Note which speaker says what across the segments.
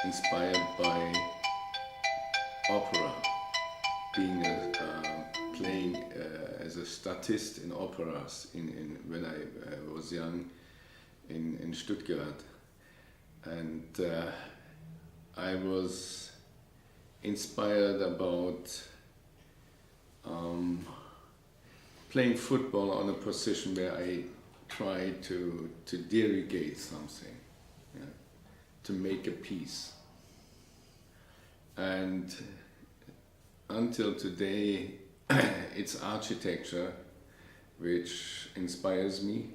Speaker 1: inspired by opera, being playing as a statist in operas when I was young in Stuttgart, and I was inspired about playing football on a position where I try to derogate something, yeah, to make a piece. And until today, it's architecture which inspires me,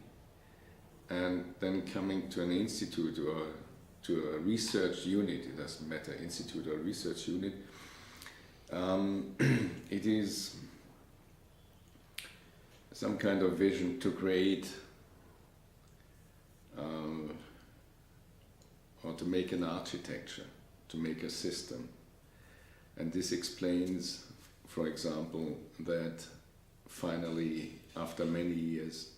Speaker 1: and then coming to an institute or to a research unit, it doesn't matter, institute or research unit, it is some kind of vision to create or to make an architecture, to make a system. And this explains, for example, that finally, after many years,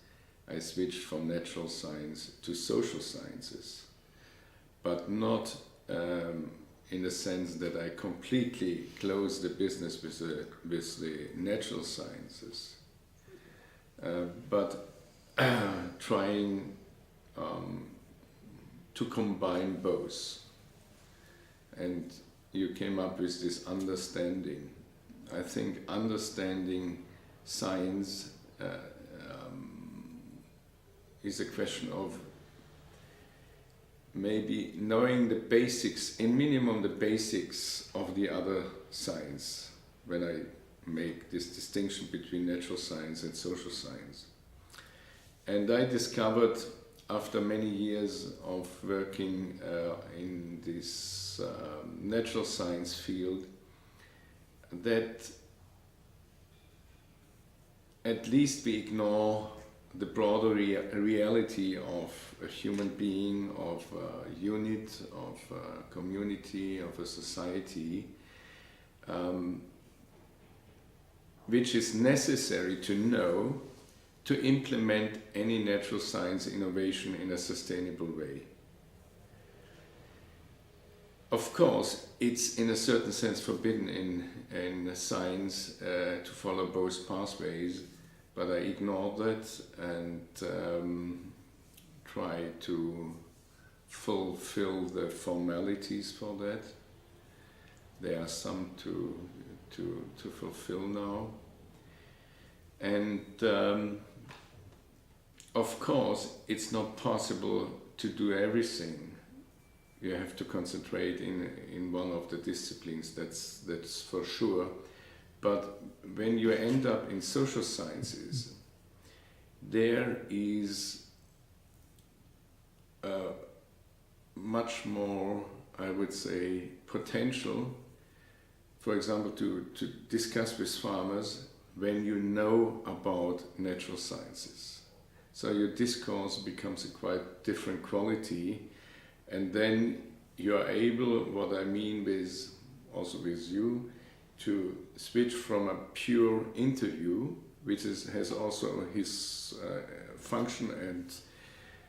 Speaker 1: I switched from natural science to social sciences, but not in the sense that I completely closed the business with the natural sciences, but trying to combine both. And you came up with this understanding. I think understanding science is a question of maybe knowing the basics, in minimum the basics of the other science, when I make this distinction between natural science and social science. And I discovered, after many years of working in this natural science field, that at least we ignore the broader reality of a human being, of a unit, of a community, of a society, which is necessary to know to implement any natural science innovation in a sustainable way. Of course, it's in a certain sense forbidden in science to follow both pathways, but I ignored that and try to fulfill the formalities for that. There are some to fulfill now. And of course, it's not possible to do everything. You have to concentrate in one of the disciplines, that's for sure. But when you end up in social sciences, there is much more, I would say, potential, for example, to discuss with farmers when you know about natural sciences. So your discourse becomes a quite different quality, and then you are able, what I mean with, also with you, to switch from a pure interview, which has also his function and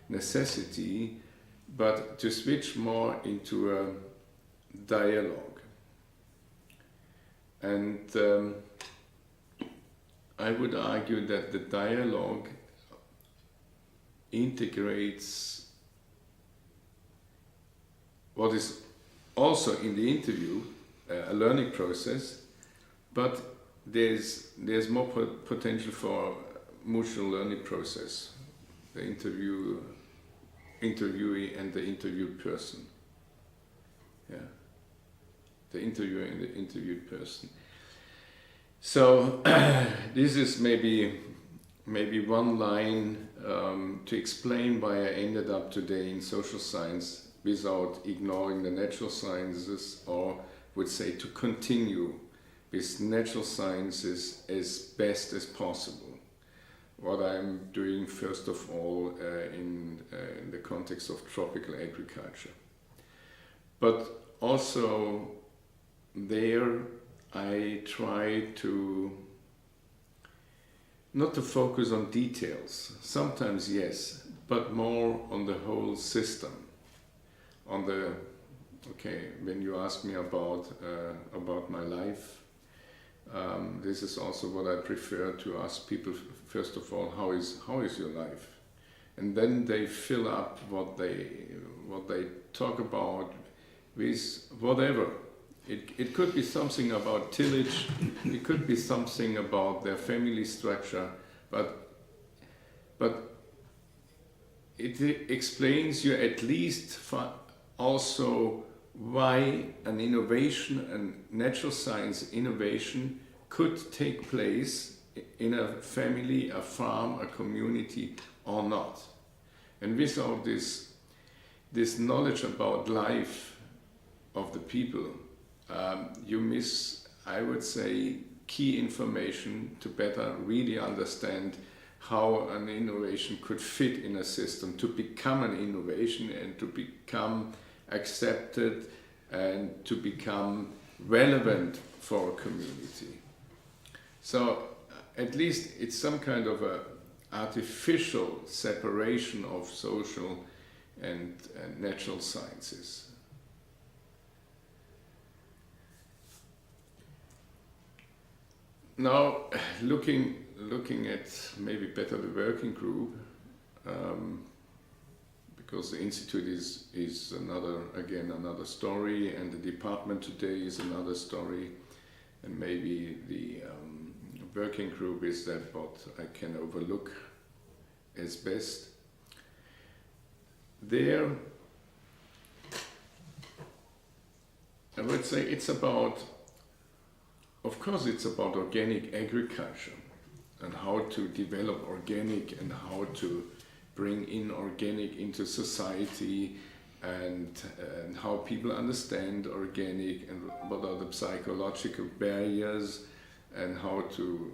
Speaker 1: necessity, but to switch more into a dialogue. And I would argue that the dialogue integrates what is also in the interview, a learning process, but there's more potential for mutual learning process, the interviewee and the interviewed person. Yeah, the interviewer and the interviewed person. So this is maybe one line to explain why I ended up today in social science without ignoring the natural sciences, or would say to continue with natural sciences as best as possible. What I'm doing first of all in the context of tropical agriculture. But also there I try to not to focus on details, sometimes yes, but more on the whole system, on the okay, when you ask me about my life, this is also what I prefer to ask people. First of all, how is your life, and then they fill up what they talk about with whatever. It could be something about tillage, it could be something about their family structure, but it explains you at least also why an innovation, a natural science innovation could take place in a family, a farm, a community or not. And without this knowledge about life of the people, you miss, I would say, key information to better really understand how an innovation could fit in a system, to become an innovation and to become accepted and to become relevant for a community. So at least it's some kind of a artificial separation of social and natural sciences. Now, looking at maybe better the working group, because the institute is another story, and the department today is another story, and maybe the working group is that what I can overlook as best. There, I would say it's about, of course it's about organic agriculture and how to develop organic and how to bring in organic into society, and how people understand organic and what are the psychological barriers, and how to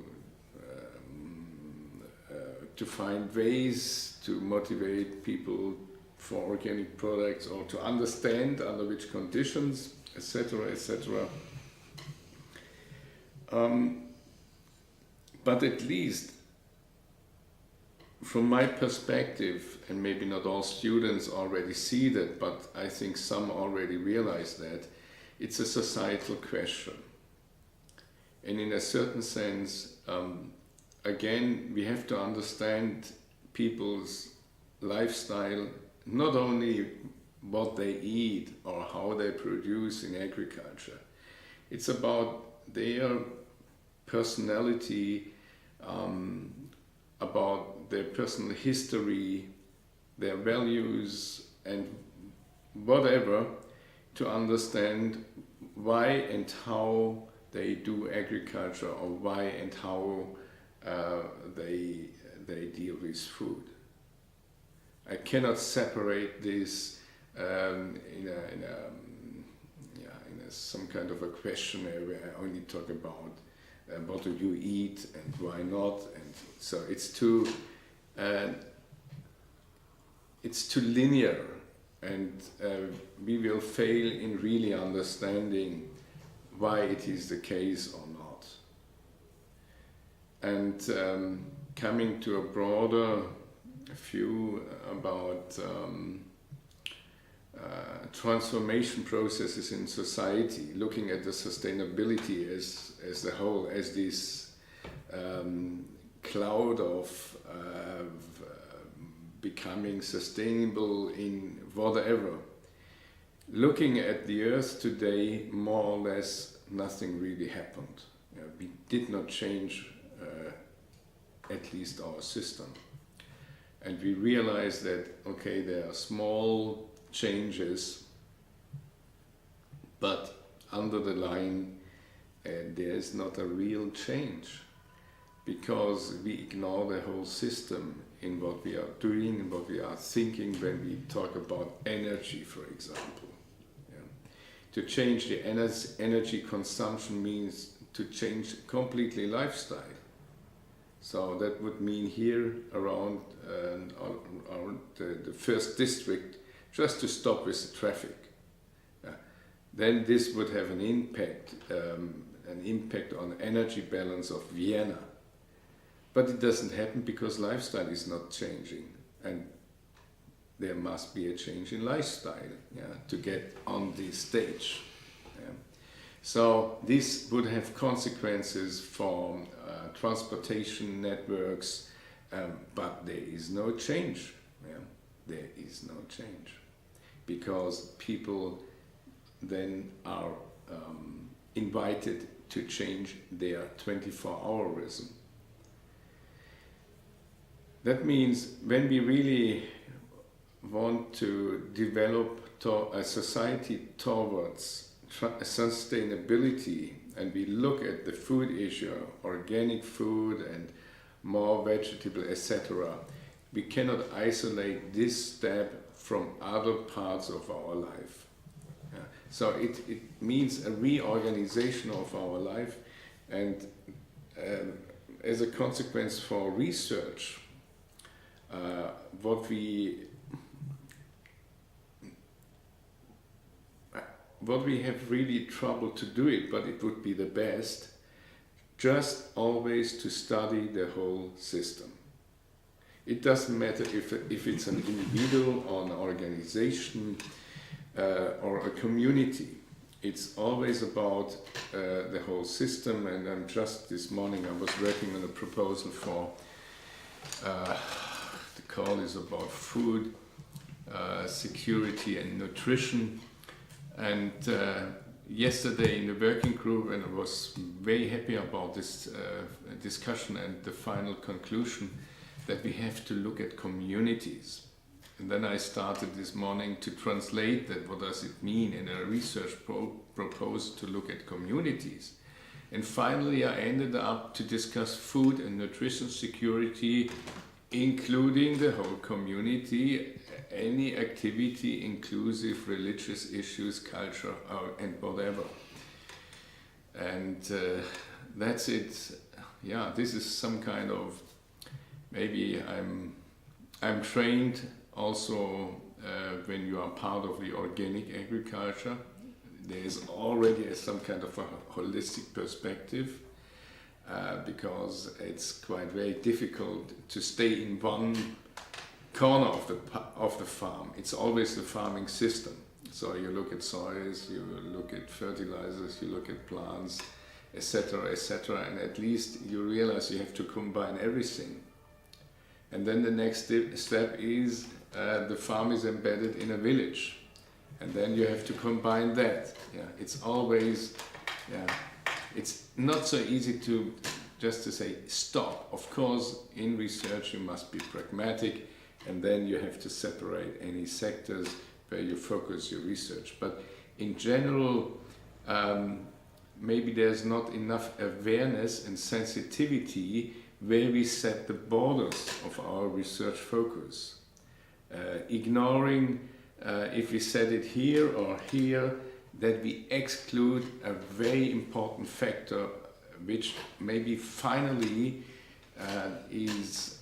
Speaker 1: find ways to motivate people for organic products, or to understand under which conditions, etc., etc. But at least from my perspective, and maybe not all students already see that, but I think some already realize that, it's a societal question. And in a certain sense, again, we have to understand people's lifestyle, not only what they eat or how they produce in agriculture. It's about their personality, about their personal history, their values, and whatever, to understand why and how they do agriculture, or why and how they deal with food. I cannot separate this in some kind of a questionnaire where I only talk about what do you eat and why not, and so it's too linear, and we will fail in really understanding why it is the case or not. And coming to a broader view about transformation processes in society, looking at the sustainability as the whole, as this cloud of becoming sustainable in whatever. Looking at the earth today, more or less nothing really happened. We did not change at least our system. And we realized that, okay, there are small changes, but under the line there is not a real change, because we ignore the whole system in what we are doing and what we are thinking when we talk about energy, for example. To change the energy consumption means to change completely lifestyle. So that would mean here around the first district, just to stop with the traffic. Then this would have an impact on energy balance of Vienna. But it doesn't happen because lifestyle is not changing. And there must be a change in lifestyle, yeah, to get on this stage. Yeah. So this would have consequences for transportation networks, but there is no change. Yeah. There is no change, because people then are invited to change their 24-hour rhythm. That means when we really want to develop a society towards sustainability, and we look at the food issue, organic food and more vegetable, etc., we cannot isolate this step from other parts of our life. Yeah. So it means a reorganization of our life, and as a consequence for research, what we have really trouble to do it, but it would be the best, just always to study the whole system. It doesn't matter if it's an individual or an organization or a community. It's always about the whole system. And just this morning I was working on a proposal for, the call is about food security and nutrition. And yesterday in the working group, and I was very happy about this discussion and the final conclusion, that we have to look at communities. And then I started this morning to translate that, what does it mean, in a research proposal to look at communities. And finally I ended up to discuss food and nutrition security, including the whole community, any activity, inclusive religious issues, culture, and whatever. And that's it. Yeah, this is some kind of, maybe I'm trained also when you are part of the organic agriculture. There is already some kind of a holistic perspective, because it's quite very difficult to stay in one corner of the farm. It's always the farming system. So you look at soils, you look at fertilizers, you look at plants, etc., etc., and at least you realize you have to combine everything. And then the next step is the farm is embedded in a village, and then you have to combine that. Yeah, it's always, yeah, it's not so easy to just to say stop. Of course, in research you must be pragmatic, and then you have to separate any sectors where you focus your research. But in general, maybe there's not enough awareness and sensitivity where we set the borders of our research focus. Ignoring, if we set it here or here, that we exclude a very important factor which maybe finally is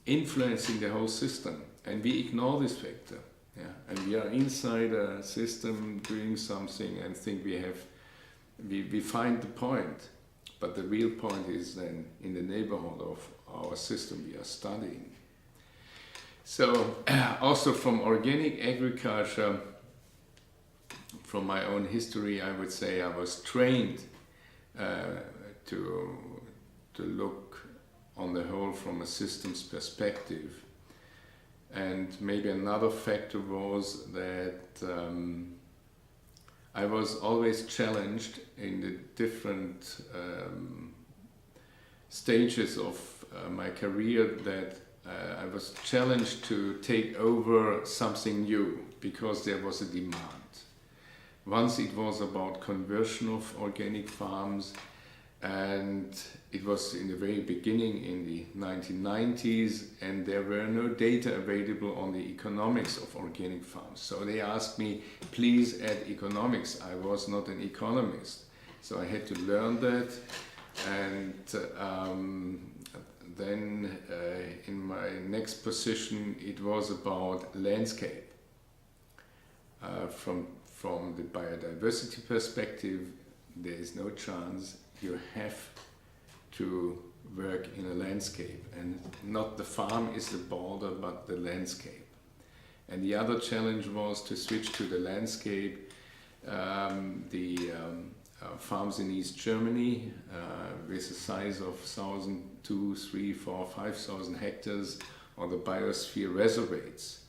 Speaker 1: influencing the whole system, and we ignore this factor. Yeah, and we are inside a system doing something and think we find the point, but the real point is then in the neighborhood of our system we are studying. So also from organic agriculture, from my own history, I would say I was trained to look on the whole from a systems perspective. And maybe another factor was that I was always challenged in the different stages of my career, that I was challenged to take over something new because there was a demand. Once it was about conversion of organic farms, and it was in the very beginning in the 1990s, and there were no data available on the economics of organic farms. So they asked me, please add economics. I was not an economist, so I had to learn that. And then in my next position, it was about landscape. From the biodiversity perspective, there is no chance. You have to work in a landscape, and not the farm is the border, but the landscape. And the other challenge was to switch to the landscape. Farms in East Germany with a size of 1,000, 2, 3, 4, 5,000 hectares on the biosphere reservates.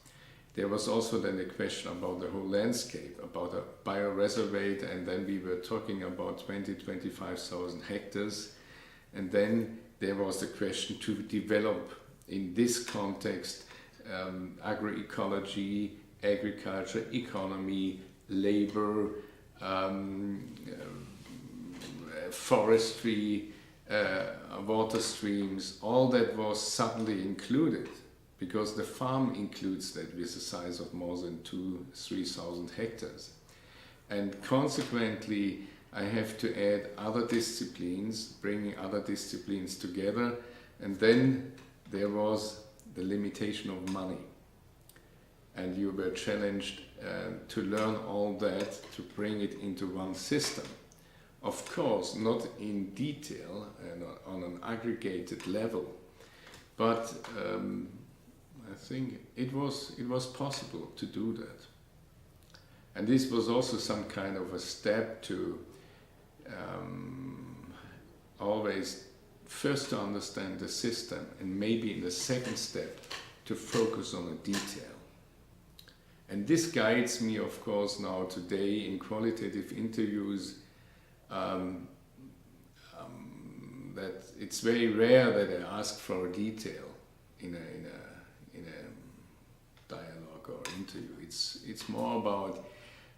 Speaker 1: There was also then a question about the whole landscape, about a bioreservate, and then we were talking about 20, 25,000 hectares. And then there was the question to develop in this context agroecology, agriculture, economy, labor, forestry, water streams, all that was suddenly included, because the farm includes that with a size of more than 2,000-3,000 hectares. And consequently, I have to add other disciplines, bringing other disciplines together, and then there was the limitation of money. And you were challenged to learn all that, to bring it into one system. Of course, not in detail and on an aggregated level, but I think it was possible to do that. And this was also some kind of a step to always first to understand the system, and maybe in the second step to focus on a detail. And this guides me, of course, now today in qualitative interviews, that it's very rare that I ask for a detail in a dialogue or interview. It's more about,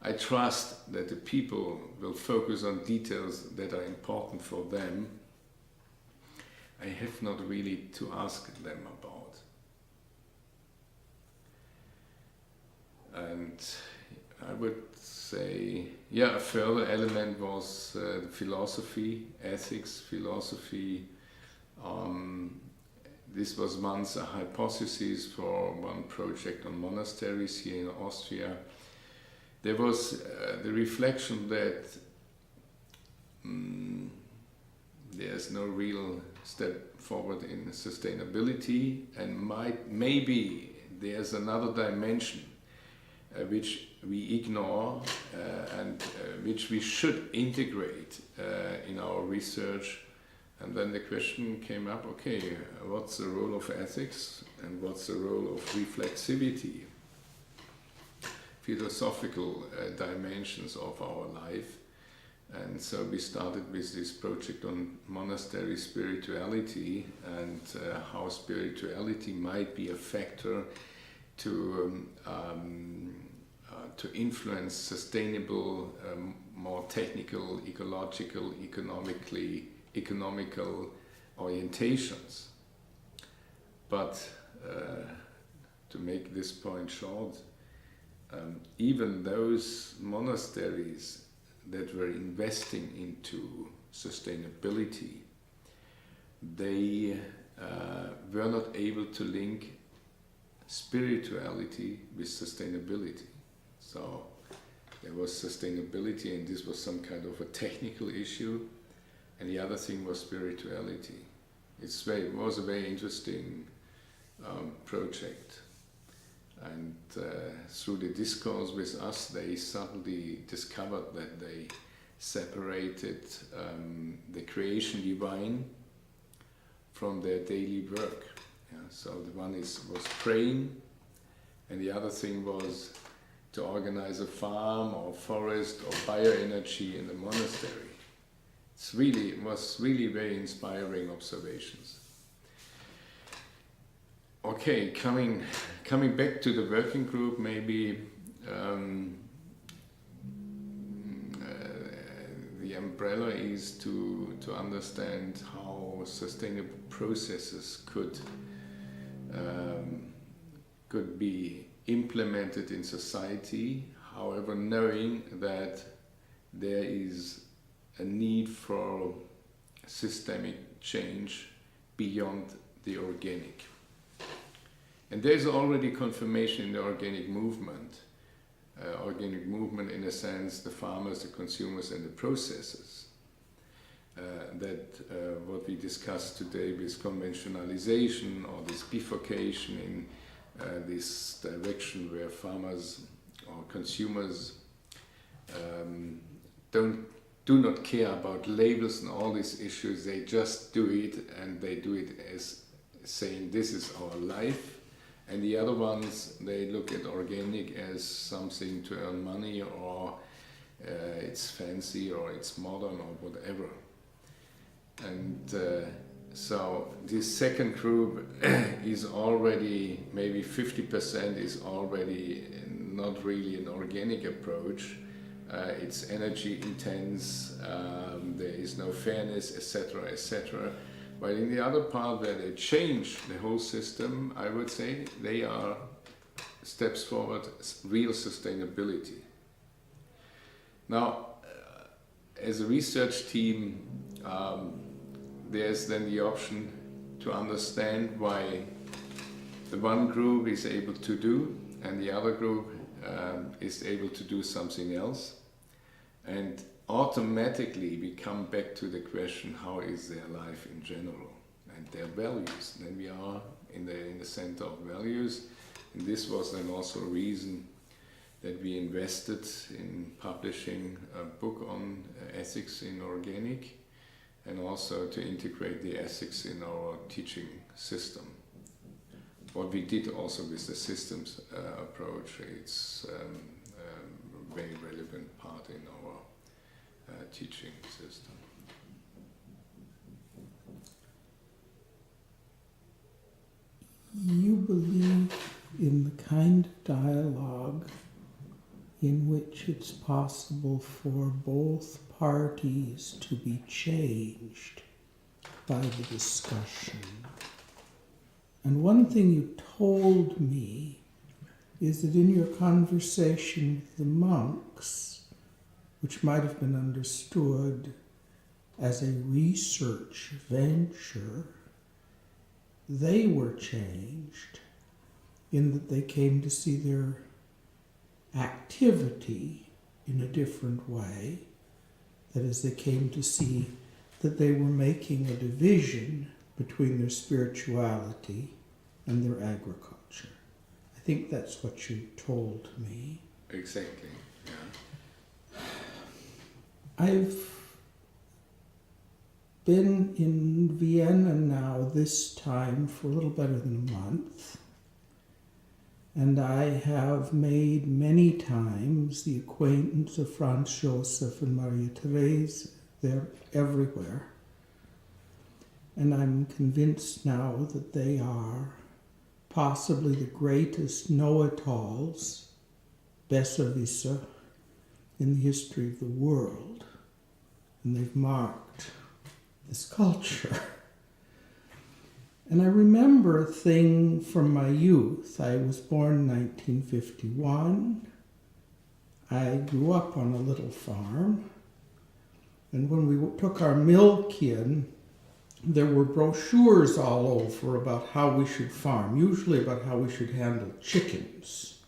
Speaker 1: I trust that the people will focus on details that are important for them. I have not really to ask them about. And I would say, yeah, a further element was philosophy, ethics, philosophy. This was once a hypothesis for one project on monasteries here in Austria. There was the reflection that there's no real step forward in sustainability, and maybe there's another dimension which we ignore and which we should integrate in our research. And then the question came up, okay, what's the role of ethics and what's the role of reflexivity, philosophical dimensions of our life? And so we started with this project on monastery spirituality and how spirituality might be a factor to influence sustainable, more technical, ecological, economical orientations. But to make this point short, even those monasteries that were investing into sustainability, they were not able to link spirituality with sustainability. So there was sustainability, and this was some kind of a technical issue, and the other thing was spirituality. It was a very interesting project. And through the discourse with us, they suddenly discovered that they separated the creation divine from their daily work. Yeah, so the one was praying, and the other thing was to organize a farm or forest or bioenergy in the monastery. It was really very inspiring observations. Okay, coming back to the working group, maybe the umbrella is to understand how sustainable processes could be implemented in society, however, knowing that there is a need for systemic change beyond the organic. And there's already confirmation in the organic movement in a sense, the farmers, the consumers, and the processors, that what we discussed today with conventionalization or this bifurcation in this direction where farmers or consumers do not care about labels and all these issues. They just do it, and they do it as saying this is our life. And the other ones, they look at organic as something to earn money, or it's fancy, or it's modern, or whatever. And so this second group is already, maybe 50% is already not really an organic approach. It's energy intense, there is no fairness, etc., etc. But in the other part where they change the whole system, I would say they are steps forward, real sustainability. Now, as a research team, there's then the option to understand why the one group is able to do and the other group is able to do something else. And automatically we come back to the question, how is their life in general and their values? And then we are in the center of values. And this was then also a reason that we invested in publishing a book on ethics in organic, and also to integrate the ethics in our teaching system. What we did also with the systems approach, it's a very relevant part in our teaching system.
Speaker 2: You believe in the kind of dialogue in which it's possible for both parties to be changed by the discussion. And one thing you told me is that in your conversation with the monks, which might have been understood as a research venture, they were changed in that they came to see their activity in a different way. That is, they came to see that they were making a division between their spirituality and their agriculture. I think that's what you told me.
Speaker 1: Exactly, yeah.
Speaker 2: I've been in Vienna now this time for a little better than a month, and I have made many times the acquaintance of Franz Joseph and Maria Therese. They're everywhere. And I'm convinced now that they are possibly the greatest know-it-alls, besserwisser, in the history of the world. And they've marked this culture. And I remember a thing from my youth. I was born in 1951. I grew up on a little farm. And when we took our milk in, there were brochures all over about how we should farm, usually about how we should handle chickens.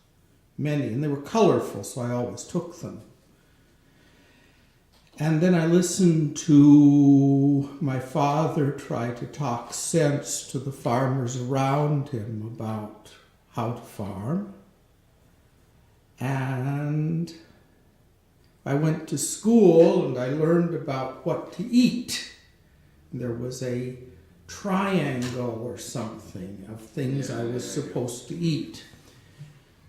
Speaker 2: Many, and they were colorful, so I always took them. And then I listened to my father try to talk sense to the farmers around him about how to farm. And I went to school and I learned about what to eat. There was a triangle or something of things I was supposed to eat.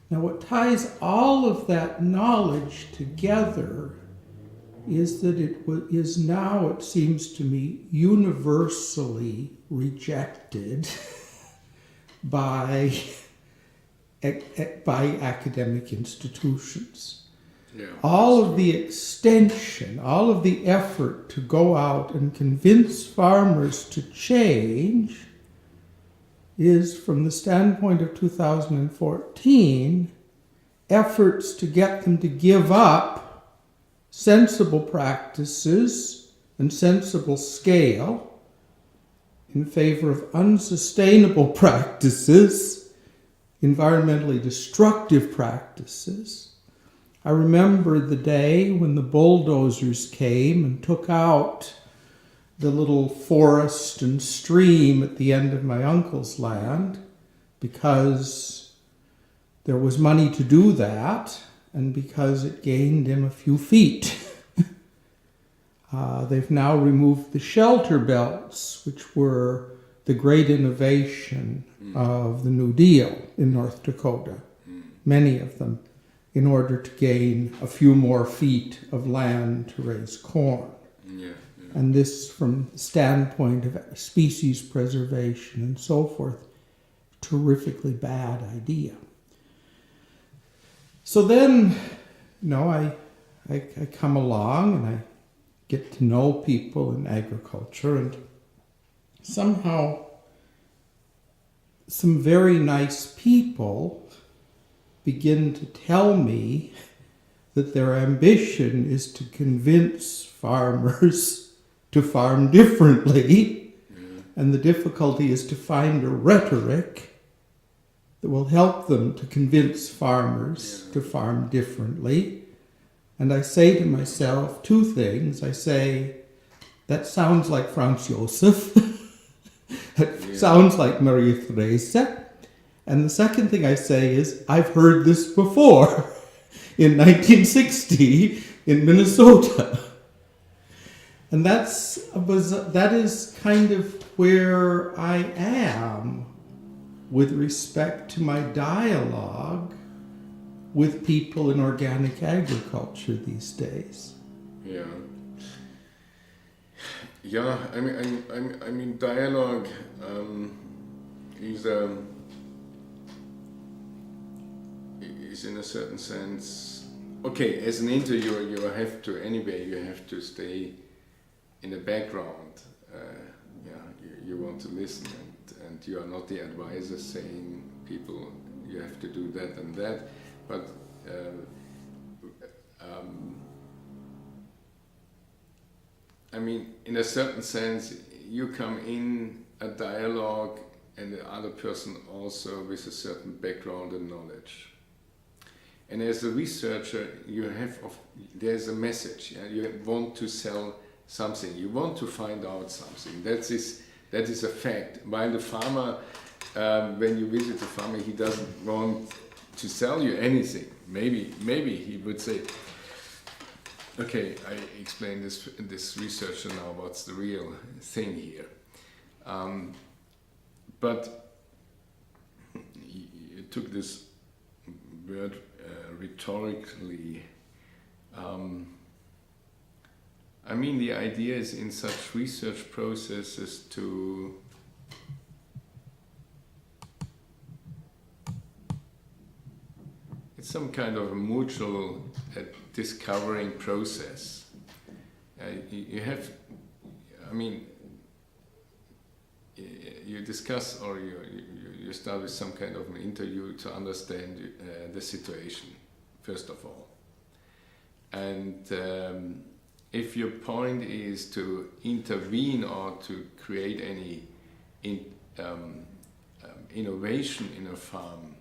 Speaker 2: Now what ties all of that knowledge together is that it is now, it seems to me, universally rejected by academic institutions.
Speaker 1: Yeah.
Speaker 2: All of the extension, all of the effort to go out and convince farmers to change is, from the standpoint of 2014, efforts to get them to give up sensible practices and sensible scale in favor of unsustainable practices, environmentally destructive practices. I remember the day when the bulldozers came and took out the little forest and stream at the end of my uncle's land because there was money to do that, and because it gained him a few feet. They've now removed the shelter belts, which were the great innovation of the New Deal in North Dakota, many of them, in order to gain a few more feet of land to raise corn. And this, from the standpoint of species preservation and so forth, terrifically bad idea. So then, I come along and I get to know people in agriculture, and somehow some very nice people begin to tell me that their ambition is to convince farmers to farm differently, and the difficulty is to find a rhetoric that will help them to convince farmers to farm differently. And I say to myself two things. I say, that sounds like Franz Josef. It sounds like Maria Theresa. And the second thing I say is, I've heard this before in 1960 in Minnesota. And that is kind of where I am with respect to my dialogue with people in organic agriculture these days.
Speaker 1: I mean, dialogue is in a certain sense, okay, as an interviewer you have to stay in the background. You want to listen, and you are not the advisor saying people you have to do that and that, but I mean, in a certain sense, you come in a dialogue and the other person also with a certain background and knowledge. And as a researcher, there's a message. You want to sell something. You want to find out something. That is a fact. While the farmer, when you visit the farmer, he doesn't want to sell you anything. Maybe he would say, okay, I explain this researcher now what's the real thing here. But you took this word rhetorically. I mean, the idea is in such research processes to it's some kind of a mutual discovering process. You have, I mean, you discuss or you start with some kind of an interview to understand the situation, first of all. And if your point is to intervene or to create any innovation in a farm,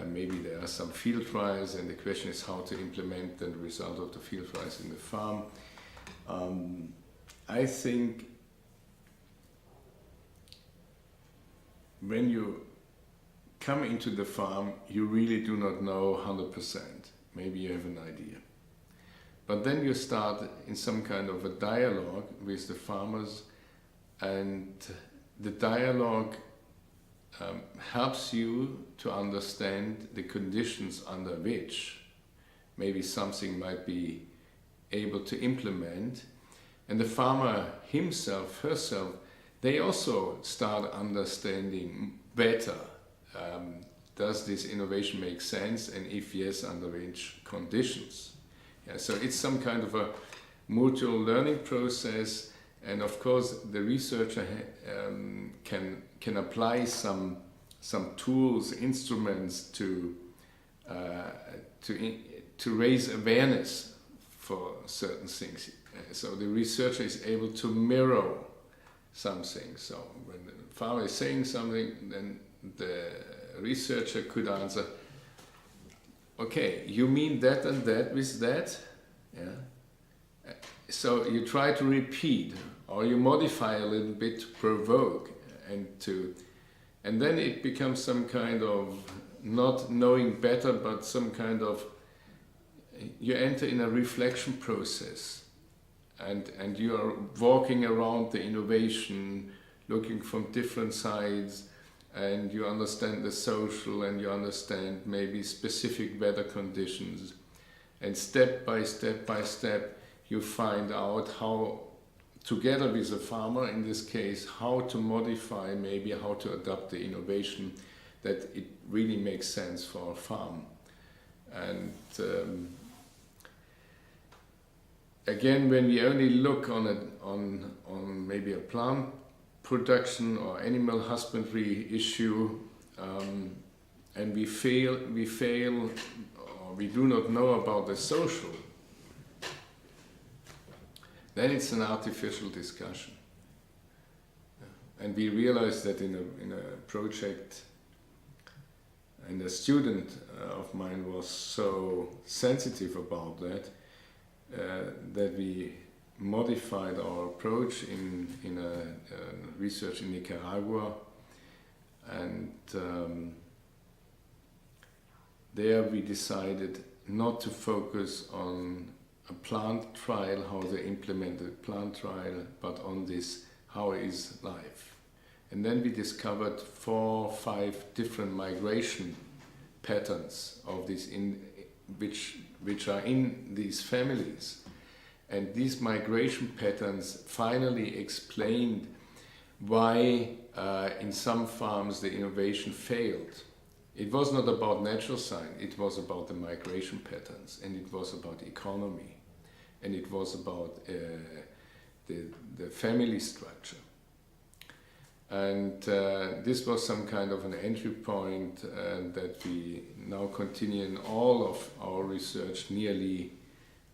Speaker 1: maybe there are some field trials and the question is how to implement the result of the field trials in the farm. I think when you come into the farm, you really do not know 100%. Maybe you have an idea. But then you start in some kind of a dialogue with the farmers, and the dialogue helps you to understand the conditions under which maybe something might be able to implement. And the farmer himself, herself, they also start understanding better, does this innovation make sense, and if yes, under which conditions? Yeah, so it's some kind of a mutual learning process, and of course the researcher can apply some tools, instruments to raise awareness for certain things. So the researcher is able to mirror something. So when the farmer is saying something, then the researcher could answer, okay, you mean that and that with that? Yeah. So you try to repeat, or you modify a little bit to provoke, and then it becomes some kind of not knowing better, but some kind of, you enter in a reflection process, and you are walking around the innovation, looking from different sides, and you understand the social, and you understand maybe specific weather conditions, and step by step you find out how, together with the farmer in this case, how to modify, maybe how to adapt the innovation that it really makes sense for a farm. And again, when we only look on maybe a plant production or animal husbandry issue, and we fail, or we do not know about the social, then it's an artificial discussion. And we realized that in a project, and a student of mine was so sensitive about that, that we modified our approach in a research in Nicaragua, and there we decided not to focus on a plant trial, how they implemented plant trial, but on this, how is life. And then we discovered 4 or 5 different migration patterns of this, which are in these families. And these migration patterns finally explained why in some farms the innovation failed. It was not about natural science, it was about the migration patterns, and it was about economy, and it was about the family structure. And this was some kind of an entry point that we now continue in all of our research, nearly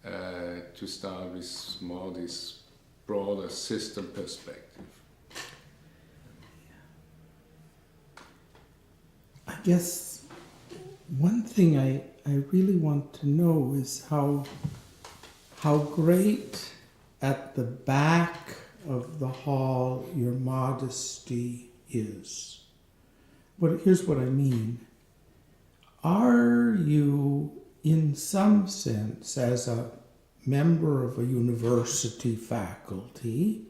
Speaker 1: to start with more this broader system perspective.
Speaker 2: I guess one thing I really want to know is how great at the back of the hall your modesty is. But here's what I mean. Are you, in some sense, as a member of a university faculty,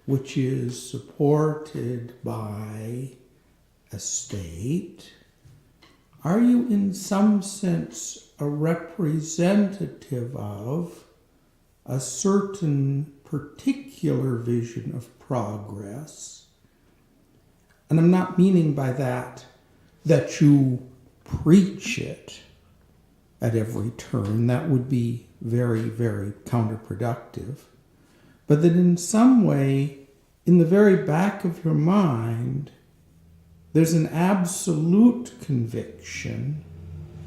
Speaker 2: which is supported by a state, are you in some sense a representative of a certain particular vision of progress? And I'm not meaning by that you preach it at every turn. That would be very, very counterproductive. But that in some way, in the very back of your mind, there's an absolute conviction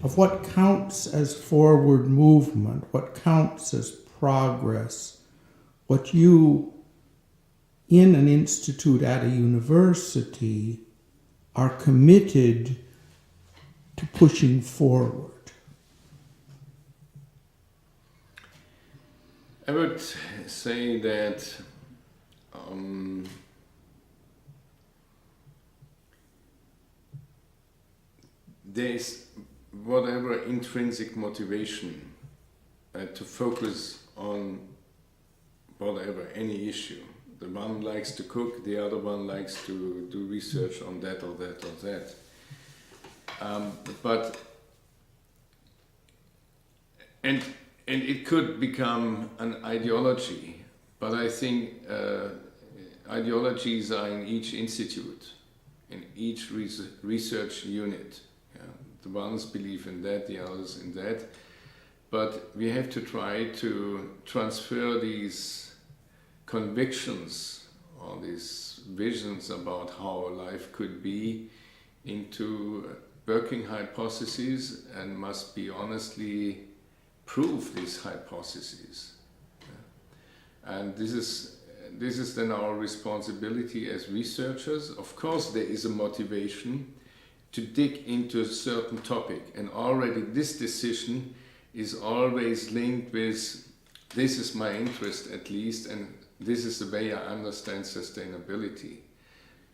Speaker 2: of what counts as forward movement, what counts as progress, what you, in an institute at a university, are committed to pushing forward.
Speaker 1: I would say that there is whatever intrinsic motivation to focus on whatever, any issue. The one likes to cook, the other one likes to do research on that or that or that. And it could become an ideology, but I think ideologies are in each institute, in each research unit. Yeah. The ones believe in that, the others in that. But we have to try to transfer these convictions or these visions about how life could be into working hypotheses, and must be honestly prove these hypotheses. Yeah. And this is then our responsibility as researchers. Of course there is a motivation to dig into a certain topic, and already this decision is always linked with, this is my interest at least, and this is the way I understand sustainability.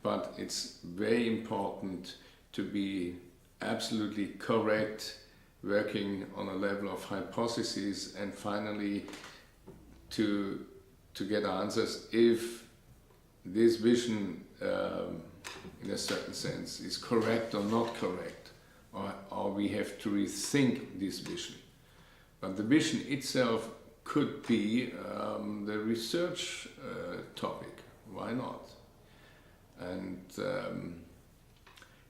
Speaker 1: But it's very important to be absolutely correct, working on a level of hypotheses, and finally to get answers if this vision in a certain sense is correct or not correct, or we have to rethink this vision. But the vision itself could be the research topic, why not? And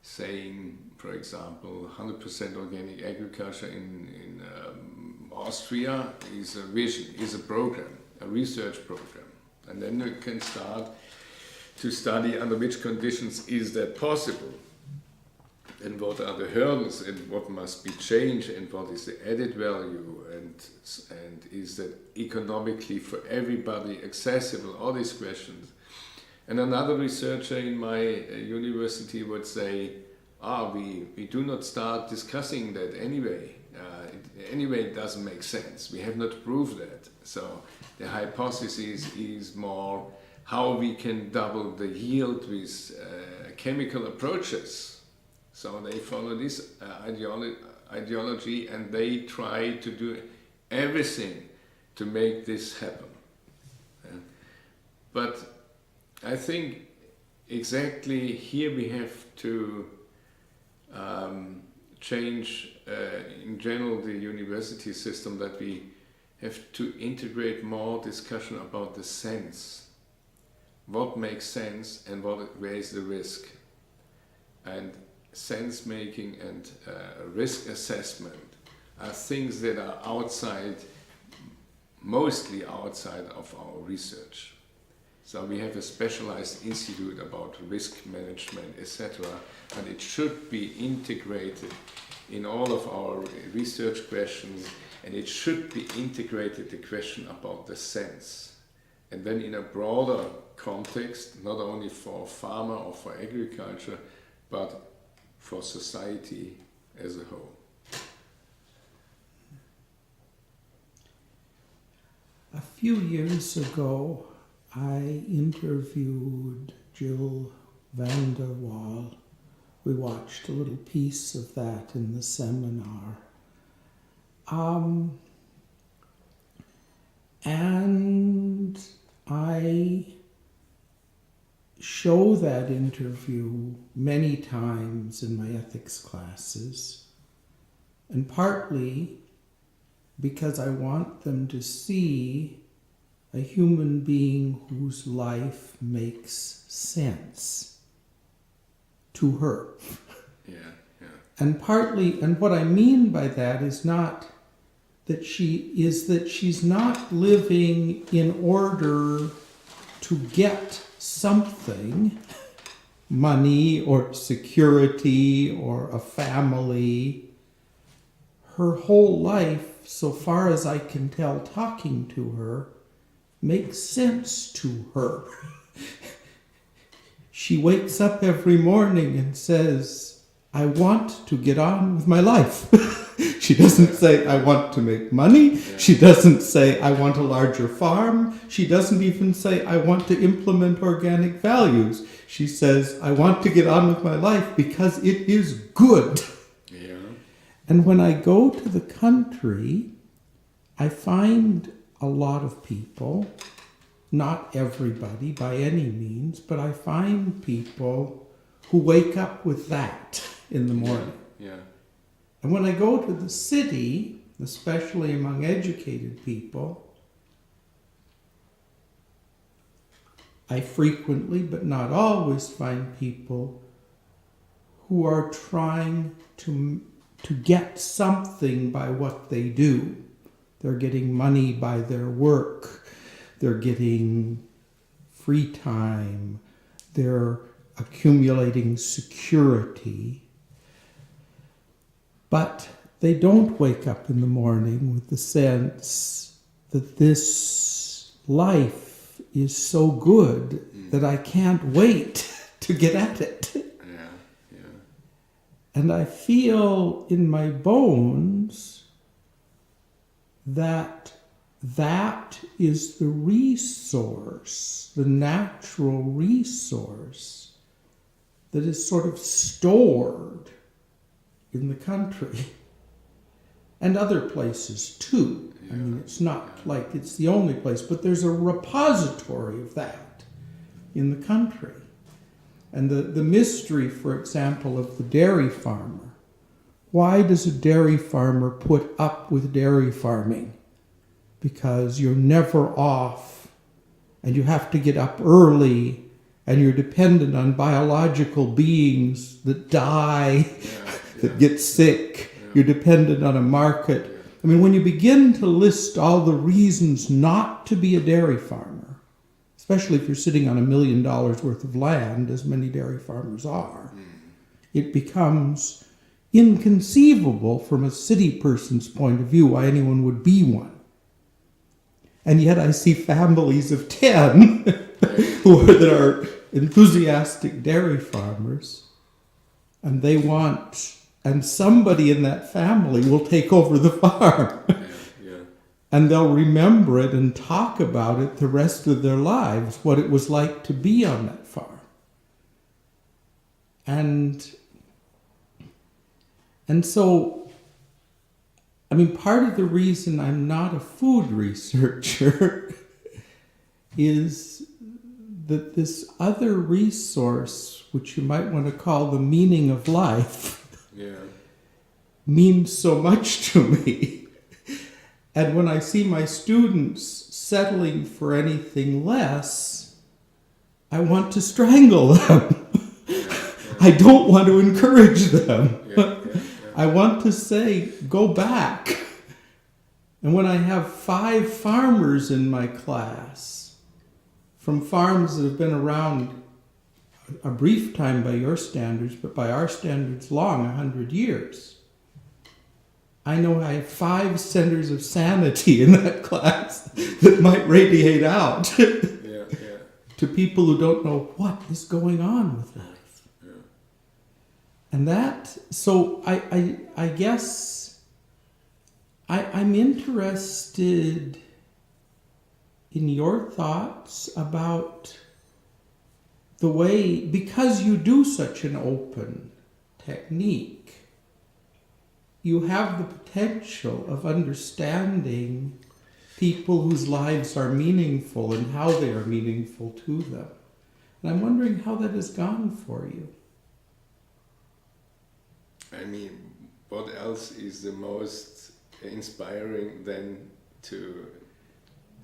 Speaker 1: saying, for example, 100% organic agriculture in Austria is a vision, is a program, a research program. And then you can start to study under which conditions is that possible, and what are the hurdles, and what must be changed, and what is the added value, and is that economically for everybody accessible, all these questions. And another researcher in my university would say, we do not start discussing that anyway. Anyway, it doesn't make sense. We have not proved that. So the hypothesis is more how we can double the yield with chemical approaches. So they follow this ideology, and they try to do everything to make this happen. But I think exactly here we have to change in general the university system, that we have to integrate more discussion about the sense. What makes sense and where is the risk? And sense making and risk assessment are things that are outside, mostly outside of our research. So we have a specialized institute about risk management, etc., and it should be integrated in all of our research questions, and it should be integrated the question about the sense. And then in a broader context, not only for pharma or for agriculture, but for society as a whole.
Speaker 2: A few years ago, I interviewed Jill van der Waal. We watched a little piece of that in the seminar. And I show that interview many times in my ethics classes, and partly because I want them to see a human being whose life makes sense to her.
Speaker 1: Yeah.
Speaker 2: And partly, and what I mean by that is not that she's not living in order to get something, money or security or a family. Her whole life, so far as I can tell talking to her, makes sense to her. She wakes up every morning and says, I want to get on with my life. She doesn't say, I want to make money. Yeah. She doesn't say, I want a larger farm. She doesn't even say, I want to implement organic values. She says, I want to get on with my life because it is good.
Speaker 1: Yeah.
Speaker 2: And when I go to the country, I find a lot of people, not everybody by any means, but I find people who wake up with that in the morning.
Speaker 1: Yeah.
Speaker 2: And when I go to the city, especially among educated people, I frequently, but not always, find people who are trying to get something by what they do. They're getting money by their work. They're getting free time. They're accumulating security. But they don't wake up in the morning with the sense that this life is so good that I can't wait to get at it.
Speaker 1: Yeah.
Speaker 2: And I feel in my bones that is the resource, the natural resource that is sort of stored in the country. And other places too. I mean, it's not like it's the only place, but there's a repository of that in the country. And the mystery, for example, of the dairy farmer. Why does a dairy farmer put up with dairy farming? Because you're never off, and you have to get up early, and you're dependent on biological beings that die, that get sick. You're dependent on a market. I mean, when you begin to list all the reasons not to be a dairy farmer, especially if you're sitting on $1 million worth of land, as many dairy farmers are, it becomes inconceivable from a city person's point of view why anyone would be one. And yet I see families of 10 that are enthusiastic dairy farmers, and they want... And somebody in that family will take over the farm. And they'll remember it and talk about it the rest of their lives, what it was like to be on that farm. And so, I mean, part of the reason I'm not a food researcher is that this other resource, which you might want to call the meaning of life, means so much to me. And when I see my students settling for anything less, I want to strangle them. I don't want to encourage them. I want to say, go back. And when I have 5 farmers in my class, from farms that have been around a brief time by your standards, but by our standards long, 100 years. I know I have 5 centers of sanity in that class that might radiate out to people who don't know what is going on with life. And that, so I guess I'm interested in your thoughts about the way, because you do such an open technique, you have the potential of understanding people whose lives are meaningful and how they are meaningful to them. And I'm wondering how that has gone for you.
Speaker 1: I mean, what else is the most inspiring than to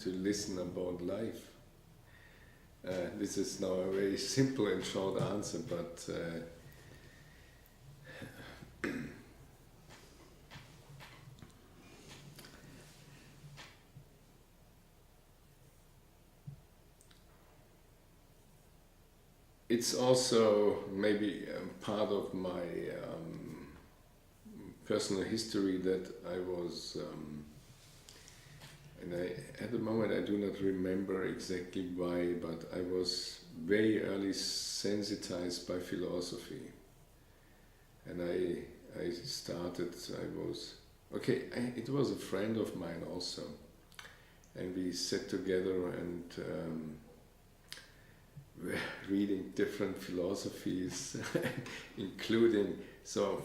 Speaker 1: listen about life? This is now a very simple and short answer, but it's also maybe part of my personal history that I was, and at the moment I do not remember exactly why, but I was very early sensitized by philosophy. And I started, it was a friend of mine also. And we sat together and reading different philosophies, including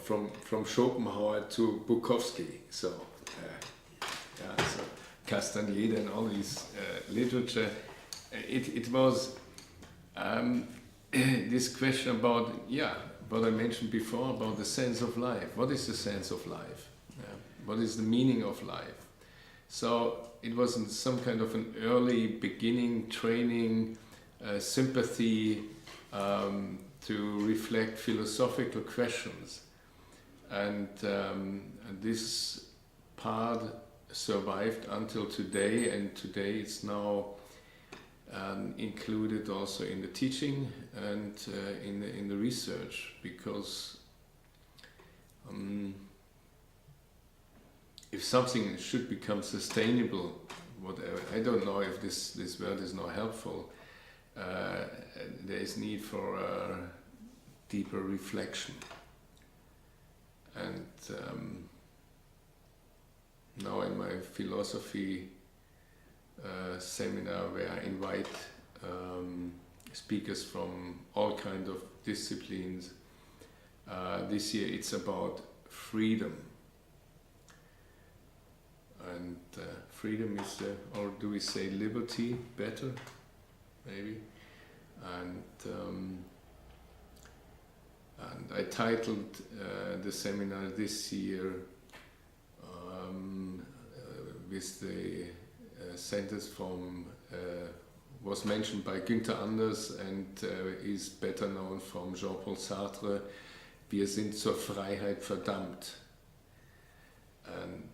Speaker 1: from Schopenhauer to Bukowski, so Castaneda and all these literature. It was this question about what I mentioned before about the sense of life. What is the sense of life? What is the meaning of life? So it was some kind of an early beginning training. Sympathy to reflect philosophical questions, and this part survived until today, and today it's now included also in the teaching and in the research, because if something should become sustainable, whatever, I don't know if this word is not helpful. There is need for deeper reflection, and now in my philosophy seminar, where I invite speakers from all kinds of disciplines, this year it's about freedom. And freedom is, or do we say liberty better, maybe? And I titled the seminar this year with the sentence from, was mentioned by Günther Anders and is better known from Jean-Paul Sartre, wir sind zur Freiheit verdammt. And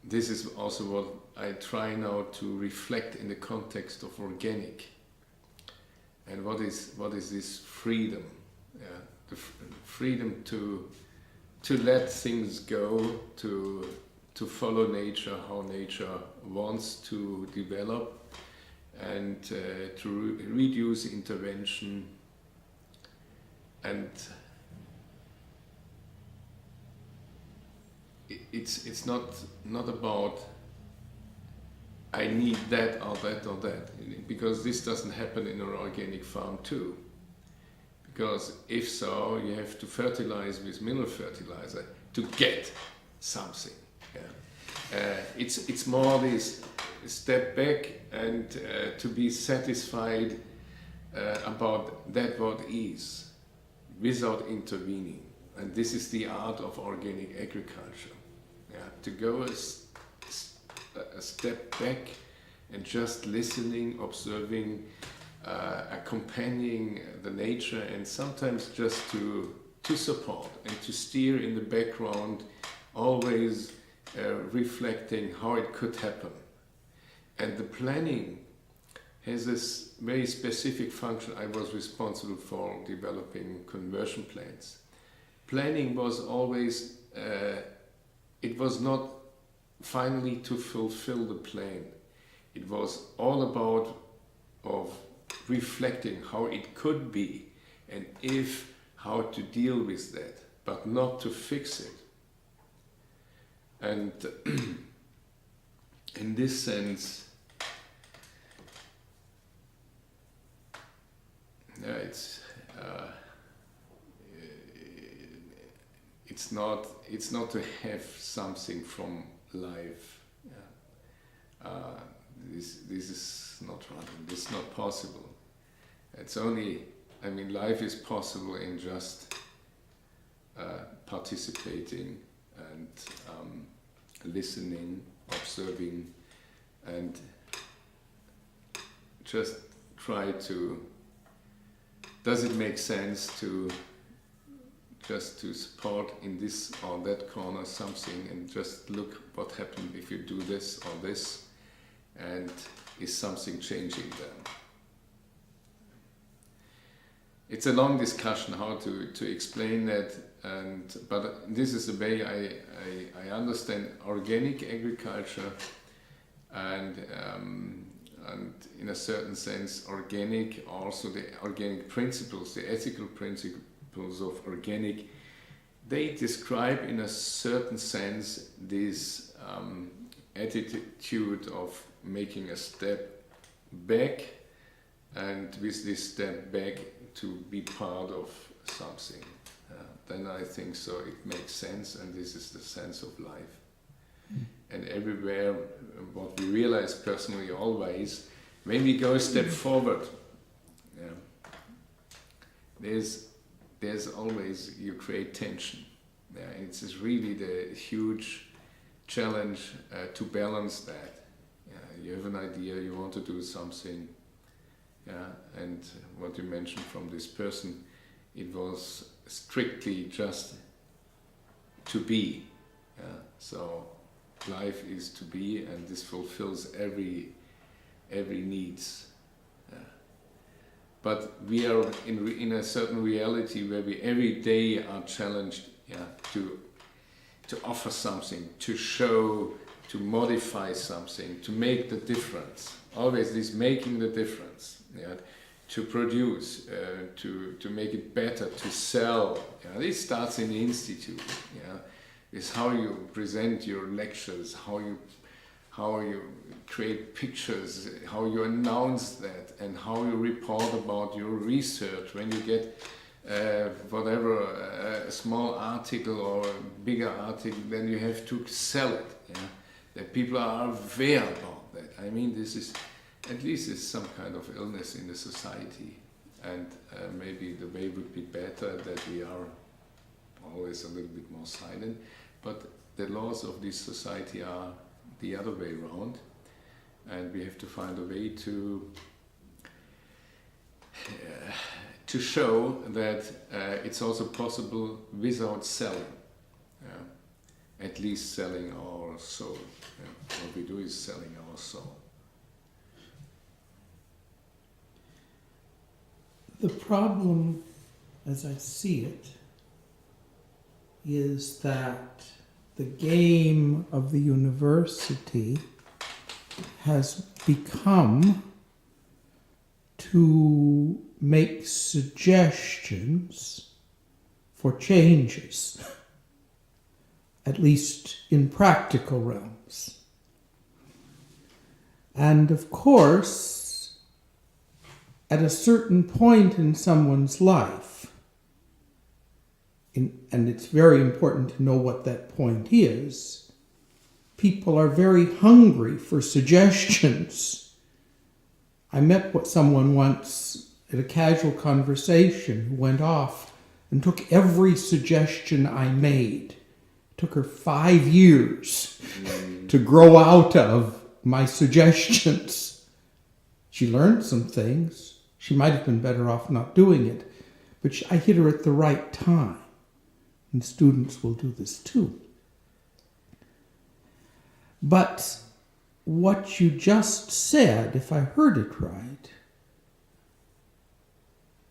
Speaker 1: this is also what I try now to reflect in the context of organic. And what is this freedom? Yeah, the freedom to let things go, to follow nature, how nature wants to develop, and to reduce intervention. And it's not about I need that or that or that, because this doesn't happen in an organic farm too. Because if so, you have to fertilize with mineral fertilizer to get something. Yeah. It's more this step back and to be satisfied about that what is, without intervening. And this is the art of organic agriculture. Yeah. To go a step back and just listening, observing, accompanying the nature, and sometimes just to support and to steer in the background, always reflecting how it could happen. And the planning has this very specific function. I was responsible for developing conversion plans. Planning was always, it was not finally to fulfill the plan. It was all about of reflecting how it could be, and how to deal with that, but not to fix it. And in this sense, it's not to have something from life. Yeah. This is not running. This is not possible. It's only, I mean, life is possible in just participating and listening, observing, and just try to. Does it make sense to just to support in this or that corner something, and just look what happened if you do this or this, and is something changing then? It's a long discussion how to explain that, but this is the way I understand organic agriculture, and in a certain sense organic, also the organic principles, the ethical principles of organic, they describe in a certain sense this attitude of making a step back, and with this step back to be part of something. Then I think so it makes sense, and this is the sense of life. And everywhere, what we realize personally always, when we go a step forward, there's always, you create tension. It's really the huge challenge to balance that. You have an idea, you want to do something, and what you mentioned from this person, it was strictly just to be. So life is to be, and this fulfills every needs. But we are in a certain reality where we every day are challenged to offer something, to show, to modify something, to make the difference. Always this making the difference. To produce, to make it better, to sell. This starts in the institute. It's how you present your lectures, how you create pictures, how you announce that, and how you report about your research. When you get whatever, a small article or a bigger article, then you have to sell it. Yeah? That people are aware about that. I mean, this is, at least it's some kind of illness in the society. And maybe the way would be better that we are always a little bit more silent. But the laws of this society are the other way around. And we have to find a way to show that it's also possible without selling. Yeah? At least selling our soul. Yeah? What we do is selling our soul.
Speaker 2: The problem, as I see it, is that the game of the university has become to make suggestions for changes, at least in practical realms. And of course, at a certain point in someone's life, and it's very important to know what that point is, people are very hungry for suggestions. I met someone once at a casual conversation who went off and took every suggestion I made. It took her 5 years to grow out of my suggestions. She learned some things. She might have been better off not doing it, but I hit her at the right time. And students will do this too. But what you just said, if I heard it right,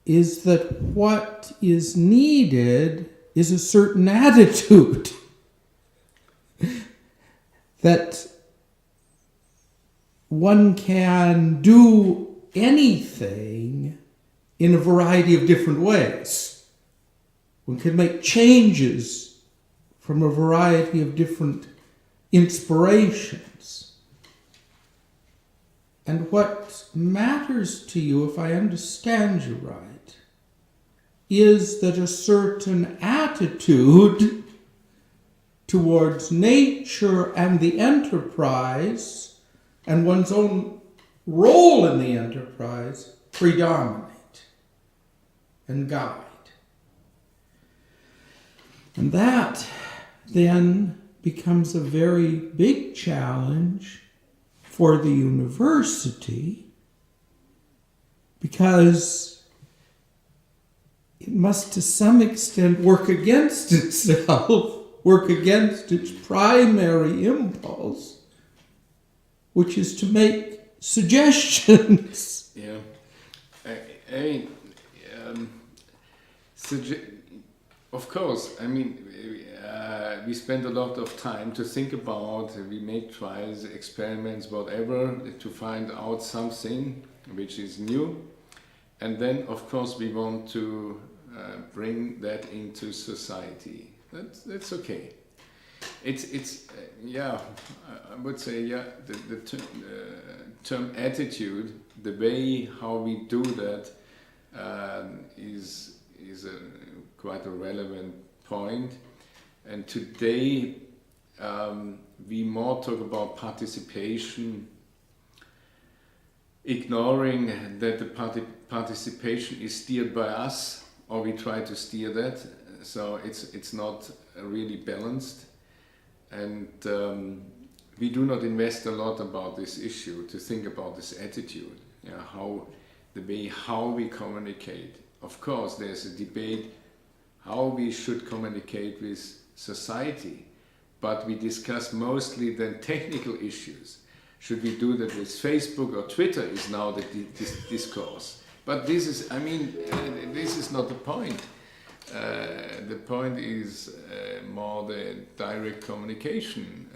Speaker 2: is that what is needed is a certain attitude. That one can do anything in a variety of different ways. One can make changes from a variety of different inspirations. And what matters to you, if I understand you right, is that a certain attitude towards nature and the enterprise and one's own role in the enterprise predominate and guide. And that then becomes a very big challenge for the university, because it must to some extent work against itself, work against its primary impulse, which is to make suggestions.
Speaker 1: Yeah, I mean, of course, I mean, we spend a lot of time to think about, we make trials, experiments, whatever, to find out something which is new. And then, of course, we want to bring that into society. That's okay. It's yeah, I would say, yeah, the term attitude, the way how we do that is quite a relevant point. And today we more talk about participation, ignoring that the participation is steered by us, or we try to steer that. So it's not really balanced, and we do not invest a lot about this issue to think about this attitude. How we communicate. Of course, there's a debate how we should communicate with society, but we discuss mostly the technical issues. Should we do that with Facebook or Twitter is now the discourse. But this is, I mean, this is not the point. The point is more the direct communication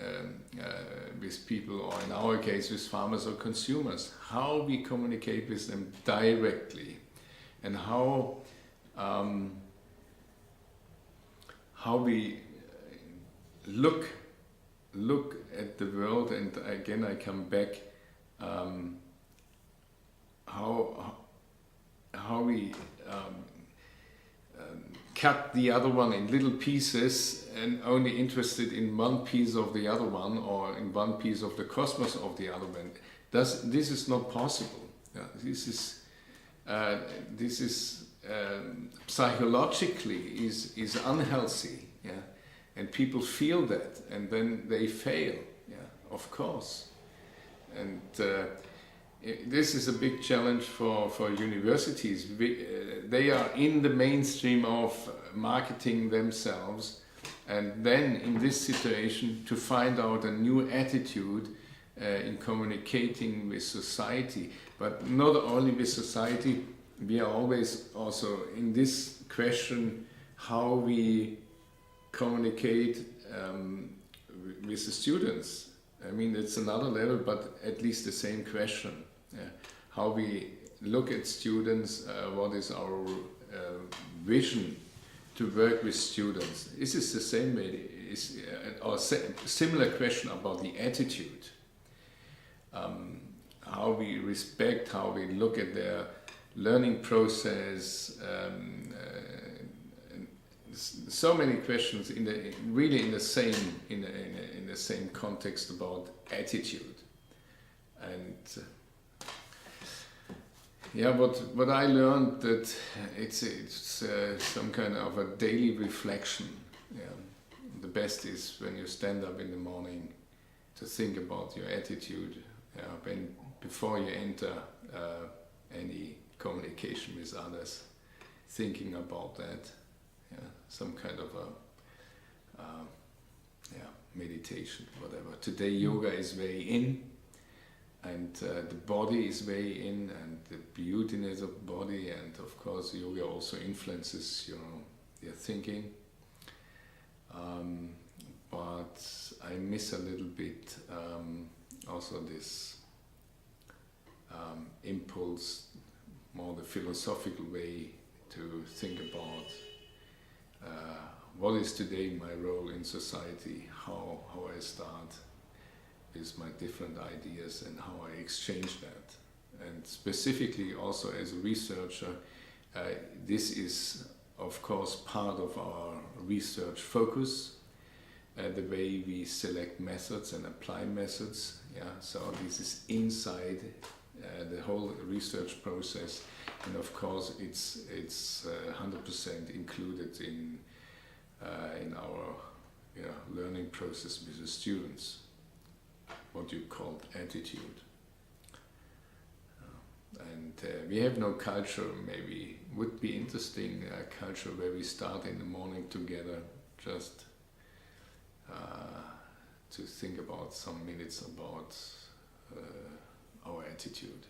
Speaker 1: with people, or in our case with farmers or consumers. How we communicate with them directly, and how we look at the world. And again, I come back how we cut the other one in little pieces and only interested in one piece of the other one or in one piece of the cosmos of the other one. This is not possible. Yeah, this is psychologically is unhealthy. Yeah, and people feel that, and then they fail. Yeah, of course. And this is a big challenge for universities. They are in the mainstream of marketing themselves, and then in this situation to find out a new attitude in communicating with society. But not only with society, we are always also in this question how we communicate with the students. I mean, it's another level, but at least the same question. How we look at students, what is our vision to work with students. This is the same way, or similar question about the attitude. How we respect, how we look at their learning process, so many questions in the same context about attitude. And yeah, what I learned that it's some kind of a daily reflection. Yeah, the best is when you stand up in the morning to think about your attitude. Before you enter any communication with others, thinking about that. Yeah, some kind of a meditation, whatever. Today yoga is very in, and the body is very in, and the beautiness of the body, and of course yoga also influences your thinking. But I miss a little bit also this impulse, more the philosophical way to think about what is today my role in society, how I start with my different ideas and how I exchange that. And specifically also as a researcher, this is of course part of our research focus, the way we select methods and apply methods. Yeah, so this is inside the whole research process, and of course it's 100% included in our learning process with the students. What you call attitude, and we have no culture. Maybe would be interesting culture where we start in the morning together, just to think about some minutes about our attitude.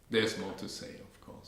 Speaker 1: There's more to say, of course.